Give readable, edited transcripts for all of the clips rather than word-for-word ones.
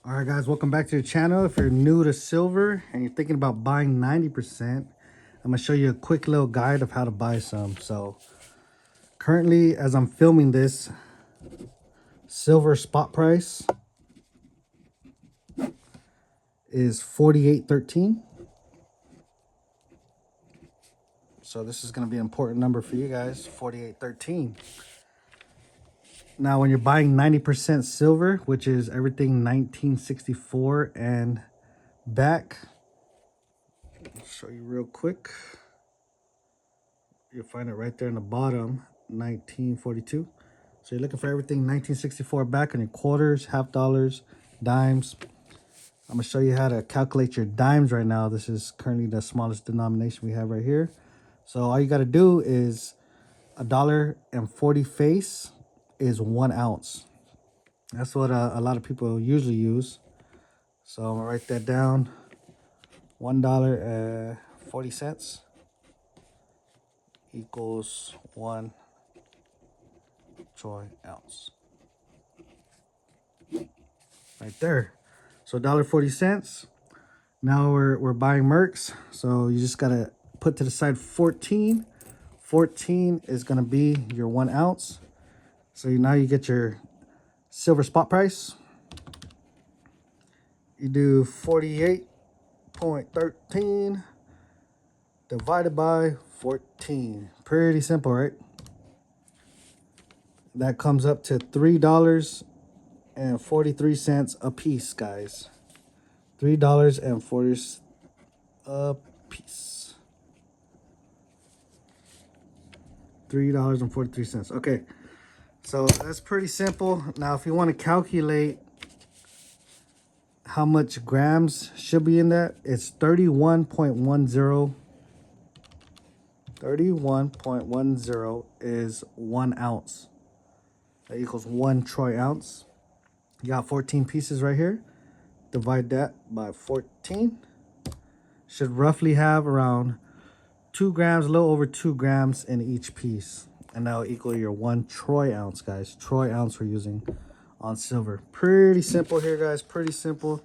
All right, guys, welcome back to the channel. If you're new to silver and you're thinking about buying 90%, I'm going to show you a quick little guide of how to buy some. So currently, as I'm filming this, silver spot price is 48.13. So this is going to be an important number for you guys, 48.13. Now, when you're buying 90% silver, which is everything 1964 and back, I'll show you real quick. You'll find it right there in the bottom, 1942. So you're looking for everything 1964 back on your quarters, half dollars, dimes. I'm gonna show you how to calculate your dimes right now. This is currently the smallest denomination we have right here. So all you gotta do is $1.40 face is 1 ounce. That's what a lot of people usually use. So I'm gonna write that down. $1.40 equals 1 troy ounce. Right there. So $1.40. Now we're buying mercs. So you just gotta put to the side 14. 14 is gonna be your 1 ounce. So now you get your silver spot price. You do 48.13 divided by 14. Pretty simple, right? That comes up to $3.43 a piece, guys. $3.40 a piece. $3.43. Okay, so that's pretty simple. Now, if you want to calculate how much grams should be in that, it's 31.10. 31.10 is 1 ounce. That equals 1 troy ounce. You got 14 pieces right here. Divide that by 14. Should roughly have around 2 grams, a little over 2 grams in each piece. And that'll equal your 1 troy ounce, guys. Troy ounce we're using on silver. Pretty simple here, guys. Pretty simple.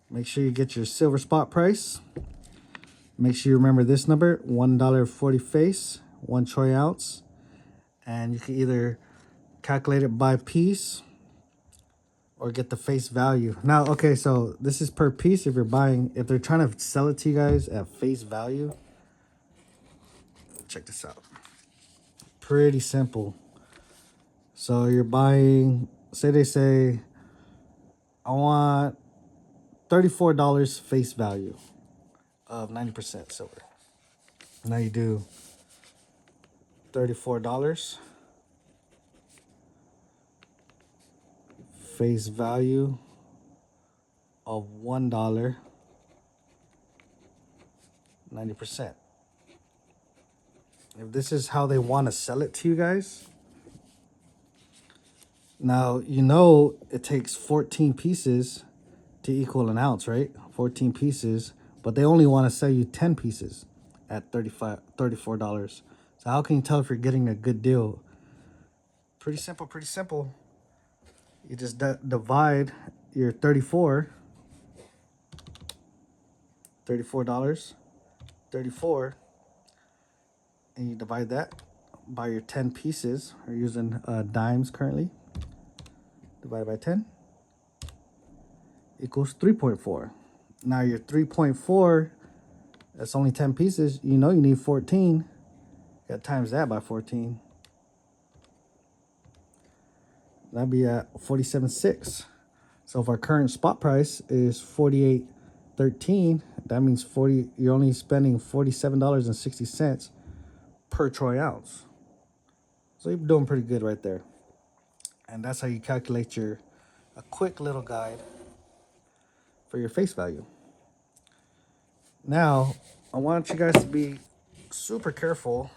Make sure you get your silver spot price. Make sure you remember this number, $1.40 face, 1 troy ounce. And you can either calculate it by piece or get the face value. Now, okay, so this is per piece if you're buying. If they're trying to sell it to you guys at face value, check this out. Pretty simple. So you're buying, say they say, I want $34 face value of 90% silver. Now you do $34 face value of $1, 90%. If this is how they want to sell it to you guys, now you know it takes 14 pieces to equal an ounce, right? 14 pieces, but they only want to sell you 10 pieces at $34. So how can you tell if you're getting a good deal? Pretty simple, pretty simple. You just divide your $34, 34, and you divide that by your 10 pieces. We're using dimes currently. Divided by 10 equals 3.4. Now your 3.4, that's only 10 pieces. You know you need 14. You got times that by 14. That'd be at 47.6. So if our current spot price is 48.13, that means you're only spending $47.60 per troy ounce. So you're doing pretty good right there. And that's how you calculate a quick little guide for your face value. Now, I want you guys to be super careful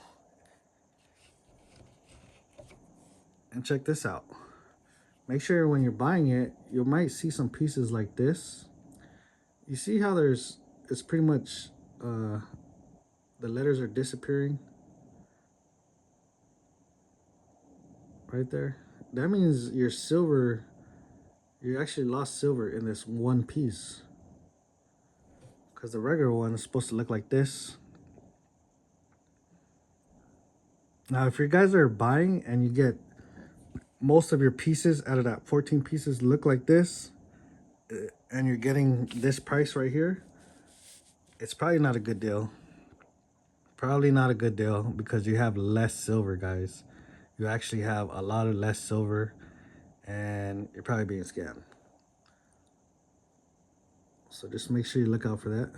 and check this out. Make sure when you're buying it, you might see some pieces like this. You see how it's pretty much, the letters are disappearing right there. That means your silver you actually lost silver in this one piece. Because the regular one is supposed to look like this. Now, if you guys are buying and you get most of your pieces out of that 14 pieces look like this, and you're getting this price right here, it's probably not a good deal. Probably not a good deal because you have less silver, guys. You actually have a lot of less silver and you're probably being scammed. So just make sure you look out for that.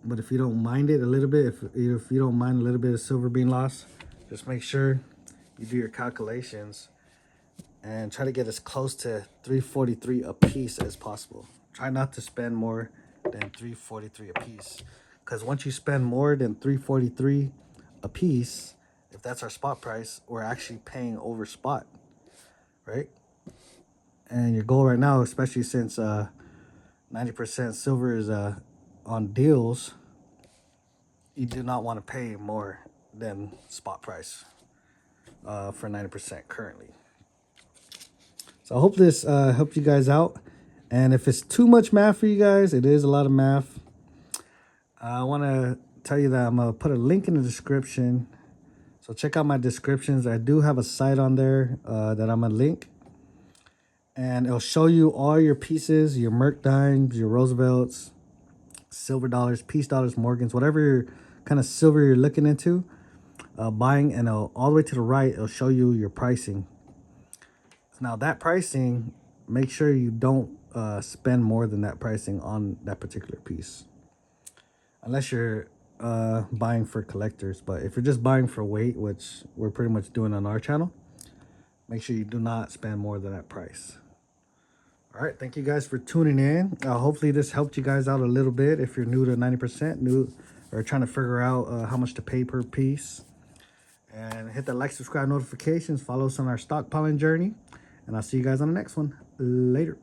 But if you don't mind it a little bit, if you don't mind a little bit of silver being lost, just make sure you do your calculations and try to get as close to 343 a piece as possible. Try not to spend more than 343 a piece, because once you spend more than 343 a piece, if that's our spot price, we're actually paying over spot, right? And your goal right now, especially since 90% silver is on deals, you do not want to pay more than spot price for 90% currently. So I hope this helped you guys out. And if it's too much math for you guys, it is a lot of math. I want to tell you that I'm going to put a link in the description. So check out my descriptions. I do have a site on there that I'm going to link. And it'll show you all your pieces, your Merc dimes, your Roosevelts, silver dollars, peace dollars, Morgans, whatever kind of silver you're looking into buying. And all the way to the right, it'll show you your pricing. Now that pricing, make sure you don't spend more than that pricing on that particular piece. Unless you're buying for collectors. But if you're just buying for weight, which we're pretty much doing on our channel, make sure you do not spend more than that price. All right, thank you guys for tuning in. Hopefully this helped you guys out a little bit if you're new to 90%, new or trying to figure out how much to pay per piece. And hit that like, subscribe, notifications, follow us on our stockpiling journey. And I'll see you guys on the next one. Later.